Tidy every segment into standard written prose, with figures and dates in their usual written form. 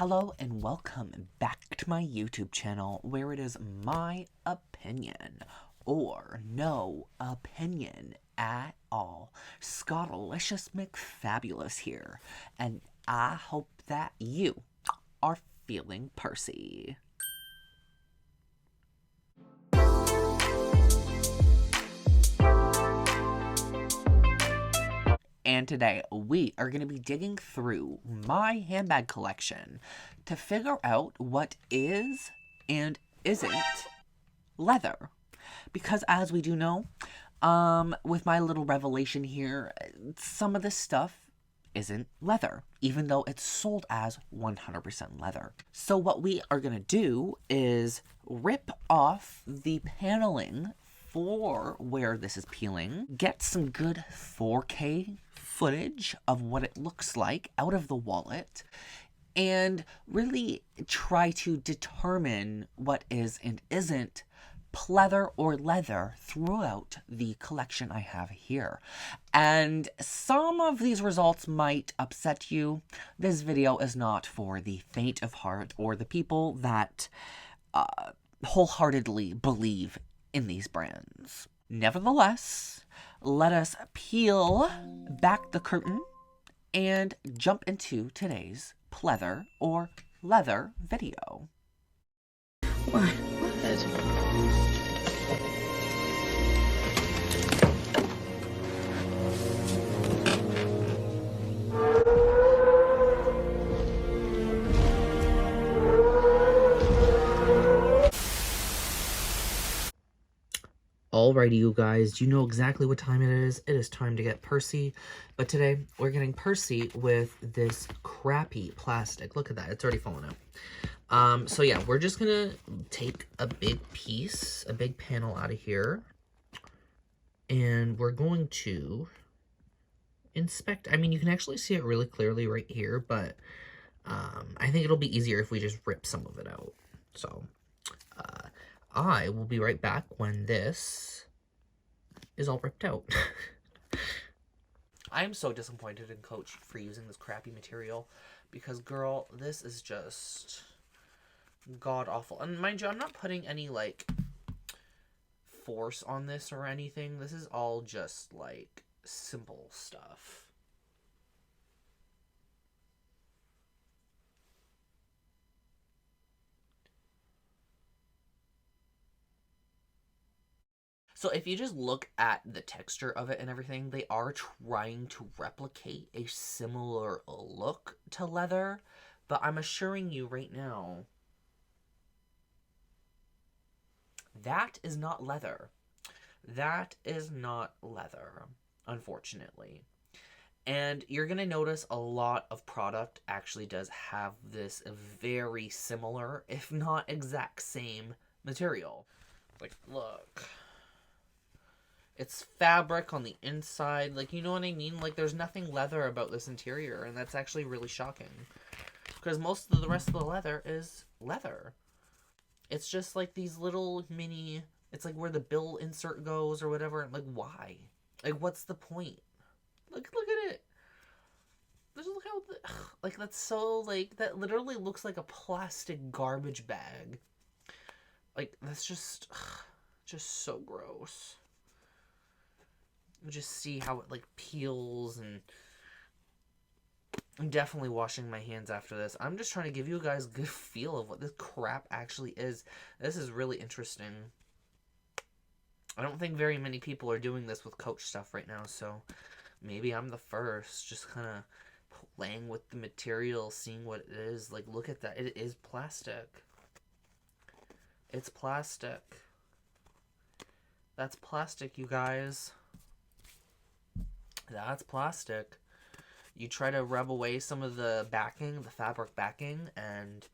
Hello and welcome back to my YouTube channel where it is my opinion, or no opinion at all. Scottalicious McFabulous here, and I hope that you are feeling Percy. And today we are going to be digging through my handbag collection to figure out what is and isn't leather. Because as we do know, with my little revelation here, some of this stuff isn't leather, even though it's sold as 100% leather. So what we are going to do is rip off the paneling for where this is peeling, get some good 4K footage of what it looks like out of the wallet, and really try to determine what is and isn't pleather or leather throughout the collection I have here. And some of these results might upset you. This video is not for the faint of heart or the people that wholeheartedly believe in these brands. Nevertheless, let us peel back the curtain and jump into today's pleather or leather video. Why? Alrighty, you guys, you know exactly what time it is. It is time to get Percy. But today, we're getting Percy with this crappy plastic. Look at that. It's already fallen out. So yeah, we're just gonna take a big piece, a big panel out of here. And we're going to inspect. I mean, you can actually see it really clearly right here, but I think it'll be easier if we just rip some of it out. So I will be right back when this is all ripped out. I am so disappointed in Coach for using this crappy material because, girl, this is just god-awful. And mind you, I'm not putting any, like, force on this or anything. This is all just, like, simple stuff. So if you just look at the texture of it and everything, they are trying to replicate a similar look to leather, but I'm assuring you right now, that is not leather. That is not leather, unfortunately. And you're going to notice a lot of product actually does have this very similar, if not exact same, material. Like, look. It's fabric on the inside, like, you know what I mean? Like, there's nothing leather about this interior, and that's actually really shocking. Because most of the rest of the leather is leather. It's just, like, these little mini, it's like where the bill insert goes or whatever. Like, why? Like, what's the point? Look at it. Just look how, like, that's so, like, that literally looks like a plastic garbage bag. Like, that's just so gross. Just see how it, like, peels, and I'm definitely washing my hands after this. I'm just trying to give you guys a good feel of what this crap actually is. This is really interesting. I don't think very many people are doing this with Coach stuff right now, so maybe I'm the first. Just kind of playing with the material, seeing what it is. Like, look at that. It is plastic. It's plastic. That's plastic, you guys. That's plastic. You try to rub away some of the backing, the fabric backing, and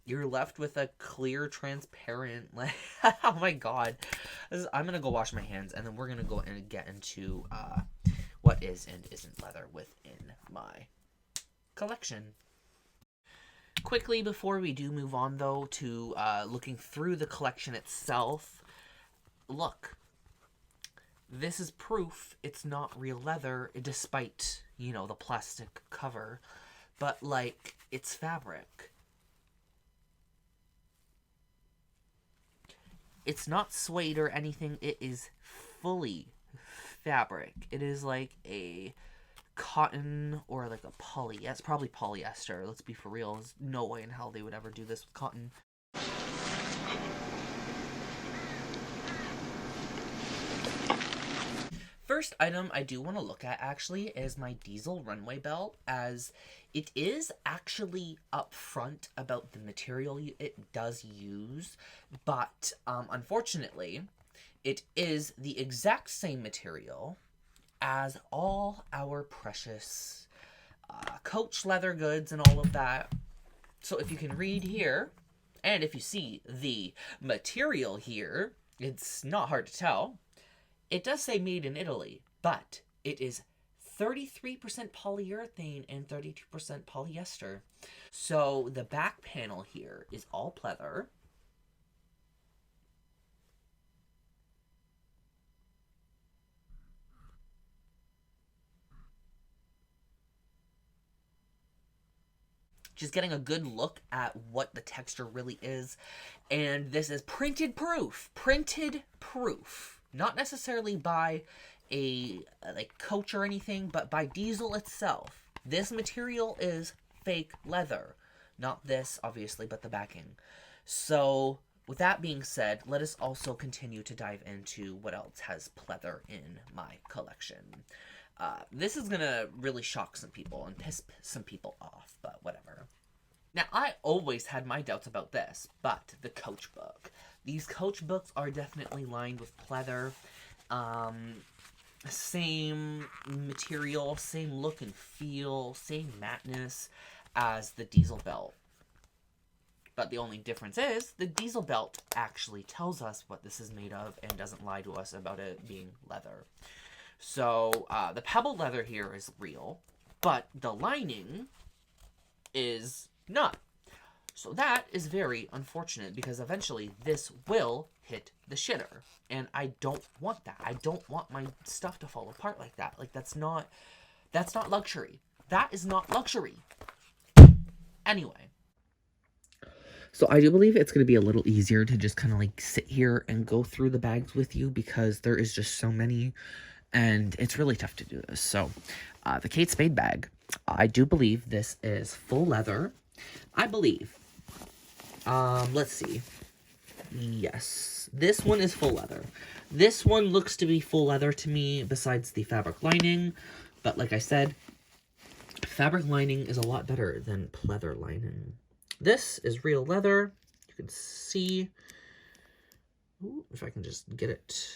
you're left with a clear, transparent, like, oh my god. I'm going to go wash my hands, and then we're going to go and get into what is and isn't leather within my collection. Quickly, before we do move on, though, to looking through the collection itself, look. This is proof it's not real leather, despite, you know, the plastic cover. But, like, It's fabric. It's not suede or anything. It is fully fabric. It is like a cotton or like a poly. It's probably polyester. Let's be for real. There's no way in hell they would ever do this with cotton. First item I do want to look at actually is my diesel runway belt, as it is actually upfront about the material it does use, but unfortunately it is the exact same material as all our precious Coach leather goods and all of that. So if you can read here, and if you see the material here, it's not hard to tell. It does say made in Italy, but it is 33% polyurethane and 32% polyester. So the back panel here is all pleather. Just getting a good look at what the texture really is. And this is printed proof. Printed proof. Not necessarily by a like Coach or anything, but by Diesel itself. This material is fake leather. Not this, obviously, but the backing. So, with that being said, let us also continue to dive into what else has pleather in my collection. This is going to really shock some people and piss some people off, but whatever. Now, I always had my doubts about this, but the Coach book. These Coach books are definitely lined with pleather. Same material, same look and feel, same mateness as the Diesel belt. But the only difference is the Diesel belt actually tells us what this is made of and doesn't lie to us about it being leather. So the pebble leather here is real, but the lining is not. So that is very unfortunate, because eventually this will hit the shitter. And I don't want that. I don't want my stuff to fall apart like that. Like, that's not luxury. That is not luxury. Anyway. So I do believe it's going to be a little easier to just kind of like sit here and go through the bags with you, because there is just so many and it's really tough to do this. So the Kate Spade bag, I do believe this is full leather. I believe. Let's see. Yes, this one is full leather. This one looks to be full leather to me, besides the fabric lining. But like I said, fabric lining is a lot better than pleather lining. This is real leather. You can see. Ooh, if I can just get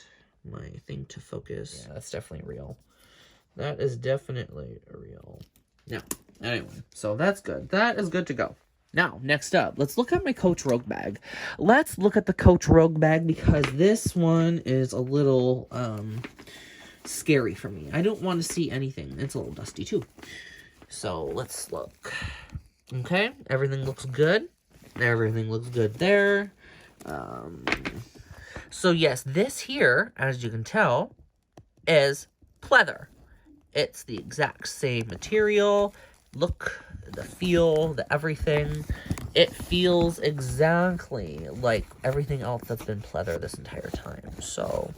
my thing to focus. Yeah, that's definitely real. That is definitely real. Now, anyway, so that's good. That is good to go. Now, next up, let's look at my Coach Rogue bag. Let's look at the Coach Rogue bag, because this one is a little scary for me. I don't want to see anything. It's a little dusty too. So let's look. Okay, everything looks good. Everything looks good there. So yes, this here, as you can tell, is pleather. It's the exact same material. Look, the feel, the everything. It feels exactly like everything else that's been pleather this entire time. So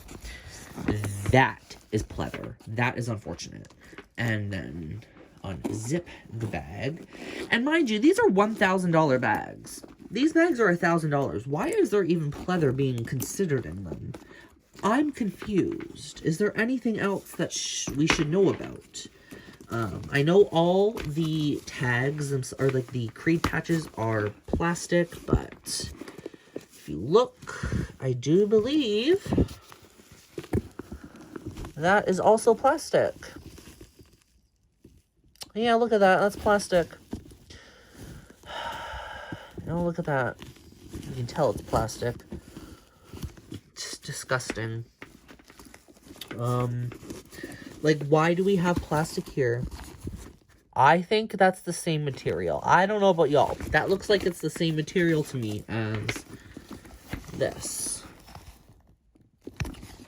that is pleather. That is unfortunate. And then unzip the bag. And mind you, these are $1,000 bags. These bags are $1,000. Why is there even pleather being considered in them? I'm confused. Is there anything else that we should know about? I know all the tags, or like the creed patches, are plastic, but if you look, I do believe that is also plastic. Yeah, look at that. That's plastic. Oh, look at that. You can tell it's plastic. It's disgusting. Like, why do we have plastic here? I think that's the same material. I don't know about y'all. That looks like it's the same material to me as this.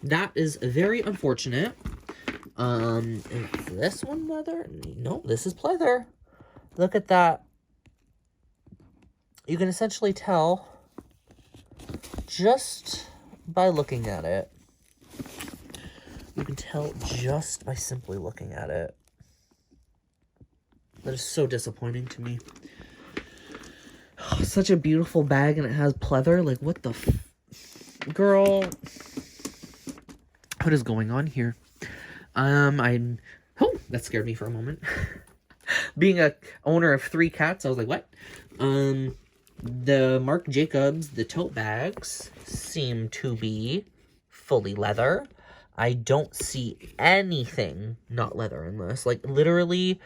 That is very unfortunate. Is this one leather? No, this is pleather. Look at that. you can essentially tell just by looking at it. You can tell just by simply looking at it. That is so disappointing to me. Oh, such a beautiful bag, and it has pleather. Like, what the girl? What is going on here? Oh, that scared me for a moment. Being a owner of 3 cats, I was like, what? The Marc Jacobs, the tote bags, seem to be fully leather. I don't see anything not leather in this. Like, literally,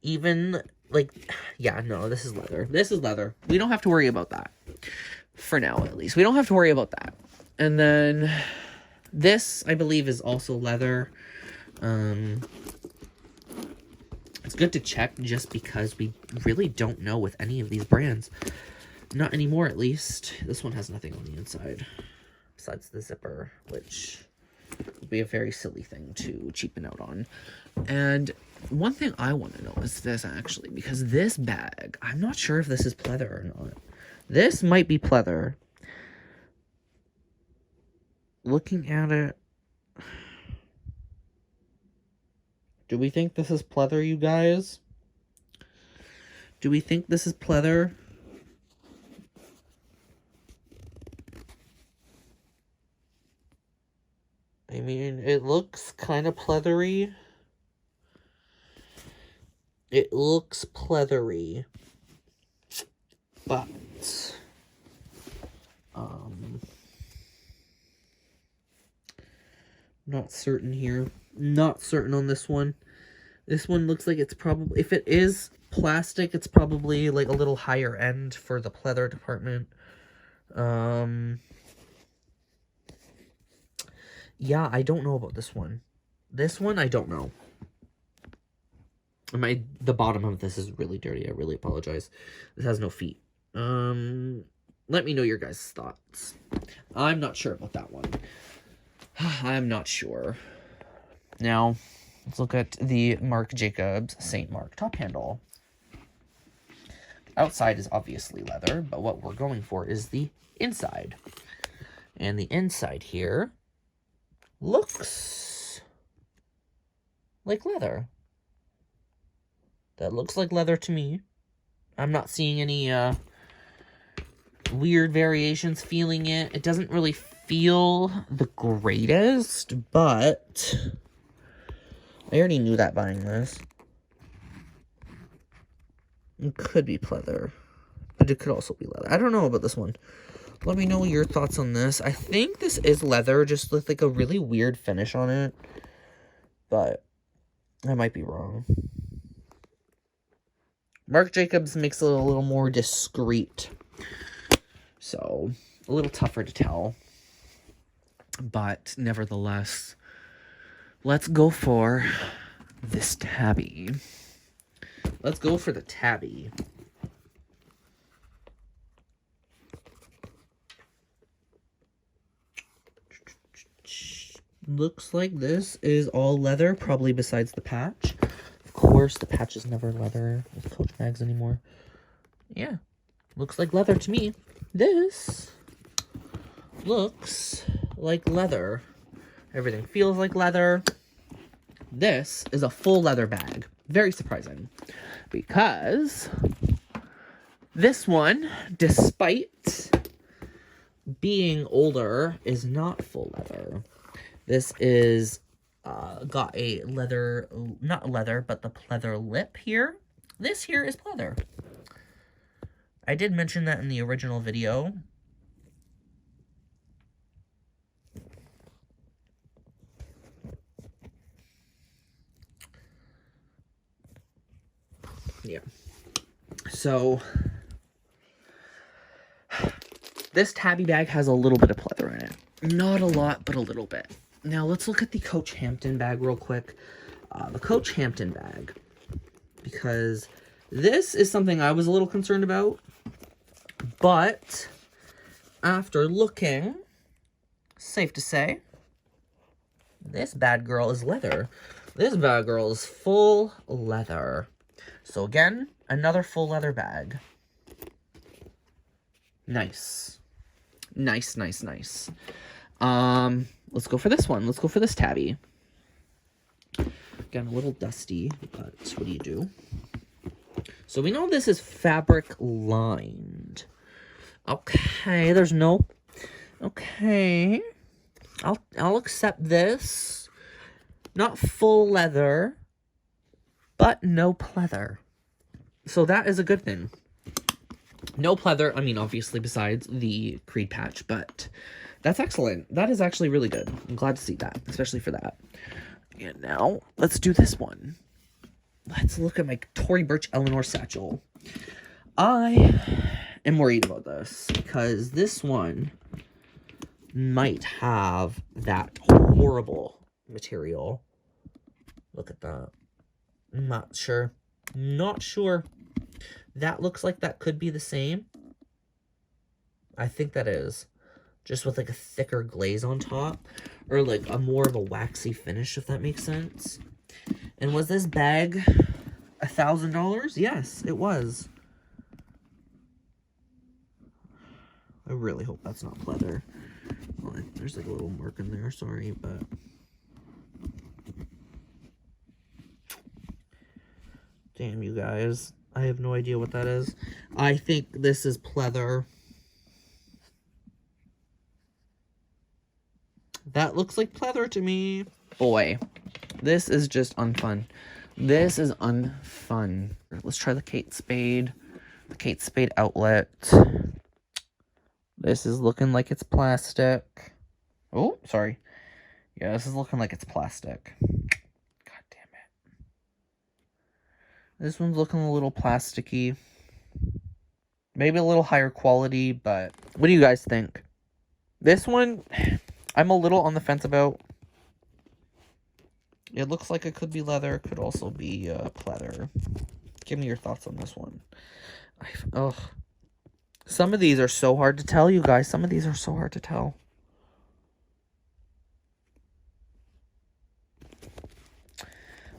even, like, yeah, no, this is leather. This is leather. We don't have to worry about that. For now, at least. We don't have to worry about that. And then, this, I believe, is also leather. It's good to check just because we really don't know with any of these brands. Not anymore, at least. This one has nothing on the inside. Besides the zipper, which would be a very silly thing to cheapen out on. And one thing I want to know is this, actually, because this bag, I'm not sure if this is pleather or not. This might be pleather. Looking at it, do we think this is pleather, you guys? Do we think this is pleather? I mean, it looks kind of pleathery. It looks pleathery. But, not certain here. Not certain on this one. This one looks like it's probably, if it is plastic, it's probably like a little higher end for the pleather department. Yeah, I don't know about this one. This one, I don't know. The bottom of this is really dirty. I really apologize. This has no feet. Let me know your guys' thoughts. I'm not sure about that one. I'm not sure. Now, let's look at the Marc Jacobs St. Marc top handle. Outside is obviously leather, but what we're going for is the inside. And the inside here looks like leather. That looks like leather to me. I'm not seeing any weird variations, feeling it. It doesn't really feel the greatest, but I already knew that buying this. It could be pleather, but it could also be leather. I don't know about this one. Let me know your thoughts on this. I think this is leather, just with like a really weird finish on it, but I might be wrong. Marc Jacobs makes it a little more discreet, so a little tougher to tell. But nevertheless, let's go for this tabby. Let's go for the tabby. Looks like this is all leather, probably besides the patch. Of course, the patch is never leather with Coach bags anymore. Yeah, looks like leather to me. This looks like leather. Everything feels like leather. This is a full leather bag. Very surprising. Because this one, despite being older, is not full leather. This is got a leather, not leather, but the pleather lip here. This here is pleather. I did mention that in the original video. Yeah. So, this tabby bag has a little bit of pleather in it. Not a lot, but a little bit. Now, let's look at the Coach Hampton bag real quick. The Coach Hampton bag. Because this is something I was a little concerned about. But, after looking, safe to say, this bad girl is leather. This bad girl is full leather. So again, another full leather bag. Nice. Nice, nice, nice. Let's go for this one. Let's go for this tabby. Again, a little dusty, but what do you do? So we know this is fabric lined. Okay, there's no... Okay. I'll accept this. Not full leather, but no pleather. So that is a good thing. No pleather, I mean, obviously, besides the creed patch, but that's excellent. That is actually really good. I'm glad to see that, especially for that. And now, let's do this one. Let's look at my Tory Burch ELEANOR satchel. I am worried about this, because this one might have that horrible material. Look at that. I'm not sure. Not sure. That looks like that could be the same. I think that is. Just with like a thicker glaze on top. Or like a more of a waxy finish, if that makes sense. And was this bag $1,000? Yes, it was. I really hope that's not pleather. Well, there's like a little mark in there, sorry, but... Damn, you guys. I have no idea what that is. I think this is pleather. That looks like pleather to me. Boy, this is just unfun. This is unfun. Let's try the Kate Spade. The Kate Spade outlet. This is looking like it's plastic. Oh, sorry. Yeah, this is looking like it's plastic. God damn it. This one's looking a little plasticky. Maybe a little higher quality, but what do you guys think? This one, I'm a little on the fence about. It looks like it could be leather. It could also be pleather. Give me your thoughts on this one. Ugh. Some of these are so hard to tell, you guys. Some of these are so hard to tell.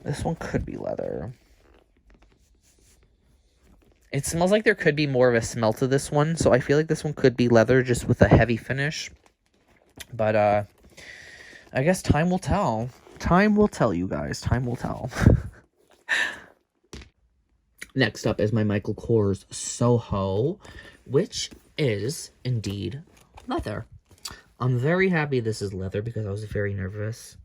This one could be leather. It smells like there could be more of a smell to this one, so I feel like this one could be leather just with a heavy finish. But, I guess time will tell. Time will tell, you guys. Time will tell. Next up is my Michael Kors Soho, which is indeed leather. I'm very happy this is leather because I was very nervous.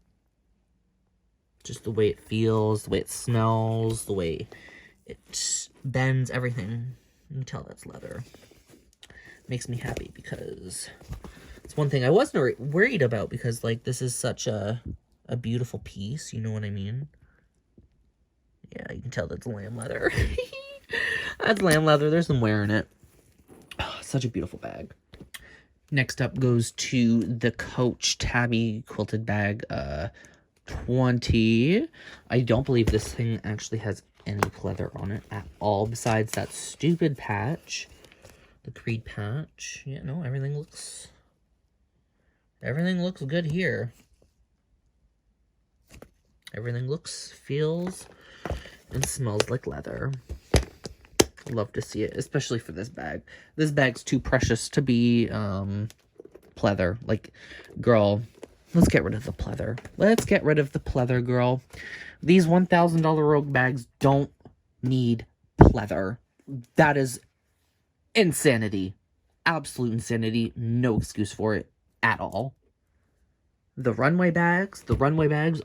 Just the way it feels, the way it smells, the way it bends, everything. You can tell that's leather. Makes me happy because it's one thing I was worried about because, like, this is such a beautiful piece. You know what I mean? Yeah, you can tell that's lamb leather. That's lamb leather. There's some wear in it. Oh, such a beautiful bag. Next up goes to the Coach Tabby Quilted Bag 20. I don't believe this thing actually has any pleather on it at all besides that stupid patch. The creed patch. Yeah, no, everything looks good here. Everything looks, feels, and smells like leather. Love to see it, especially for this bag. This bag's too precious to be pleather. Like, girl, let's get rid of the pleather. Let's get rid of the pleather, girl. These $1,000 Rogue bags don't need pleather. That is insanity. Absolute insanity. No excuse for it at all. The Runway bags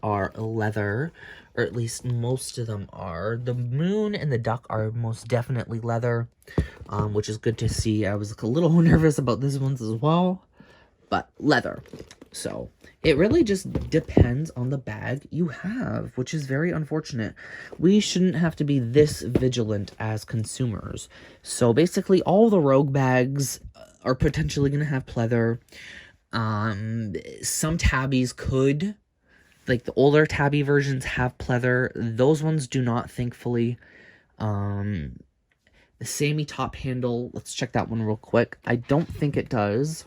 are leather, or at least most of them are. The Moon and the Duck are most definitely leather, which is good to see. I was a little nervous about these ones as well, but leather. So it really just depends on the bag you have, which is very unfortunate. We shouldn't have to be this vigilant as consumers. So basically all the Rogue bags are potentially going to have pleather. Some tabbies could, like the older tabby versions have pleather. Those ones do not, thankfully. The Sammy top handle, let's check that one real quick. I don't think it does.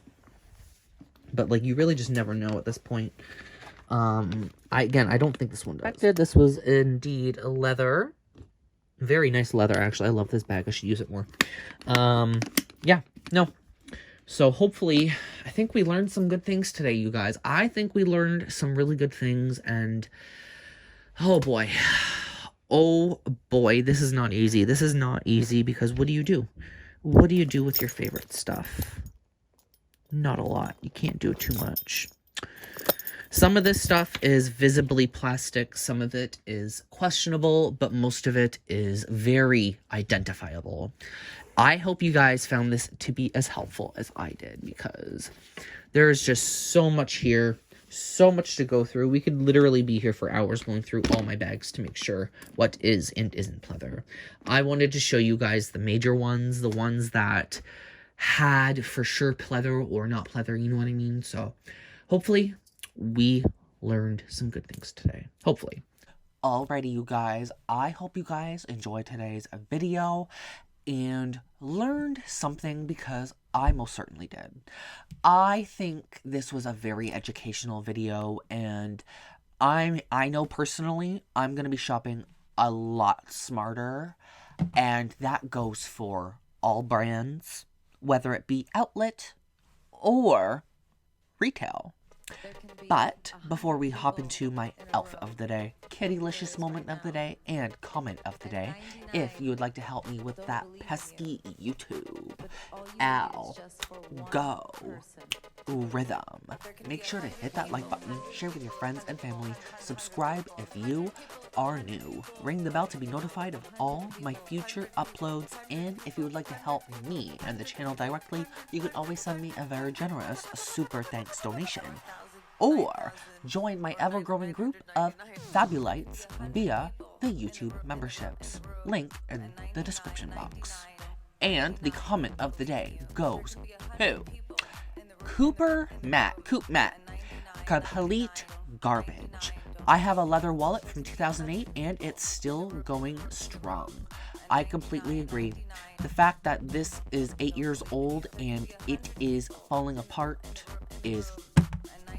But, like, you really just never know at this point. I don't think this one does. This was indeed a leather. Very nice leather, actually. I love this bag. I should use it more. Yeah, no. So hopefully, I think we learned some good things today, you guys. I think we learned some really good things, and oh boy. Oh boy, this is not easy. This is not easy because what do you do? What do you do with your favorite stuff? Not a lot. You can't do too much. Some of this stuff is visibly plastic. Some of it is questionable, but most of it is very identifiable. I hope you guys found this to be as helpful as I did, because there's just so much here, so much to go through. We could literally be here for hours going through all my bags to make sure what is and isn't pleather. I wanted to show you guys the major ones, the ones that had for sure pleather or not pleather, you know what I mean? So hopefully we learned some good things today. Hopefully. Alrighty, you guys. I hope you guys enjoyed today's video and learned something, because I most certainly did. I think this was a very educational video, and I know personally I'm going to be shopping a lot smarter, and that goes for all brands, whether it be outlet or retail. But before we hop into my outfit of the day, kittylicious moment of the day, and comment of the day, if you would like to help me with that pesky YouTube algorithm, make sure to hit that like button, share with your friends and family, subscribe if you are new, ring the bell to be notified of all my future uploads, and if you would like to help me and the channel directly, you can always send me a very generous super thanks donation, or join my ever-growing group of Fabulites via the YouTube memberships. Link in the description box. And the comment of the day goes to Coop Matt. Complete garbage. I have a leather wallet from 2008 and it's still going strong. I completely agree. The fact that this is 8 years old and it is falling apart is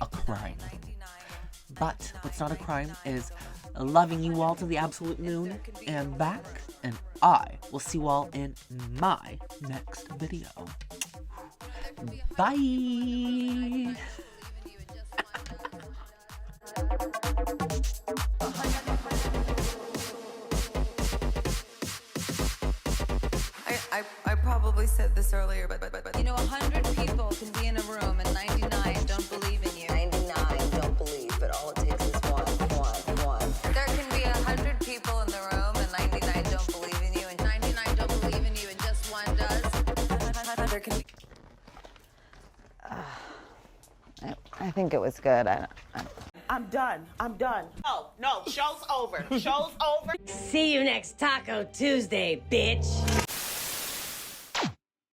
a crime. But what's not a crime is loving you all to the absolute moon and back, and I will see you all in my next video. Bye! I probably said this earlier, but you know, 100 people can be in a room and 99 don't believe in you. 99 don't believe, but all it takes is one. There can be 100 people in the room and 99 don't believe in you, and 99 don't believe in you, and just one does. There can be... I think it was good. I'm done. No, show's over. Show's over. See you next Taco Tuesday, bitch.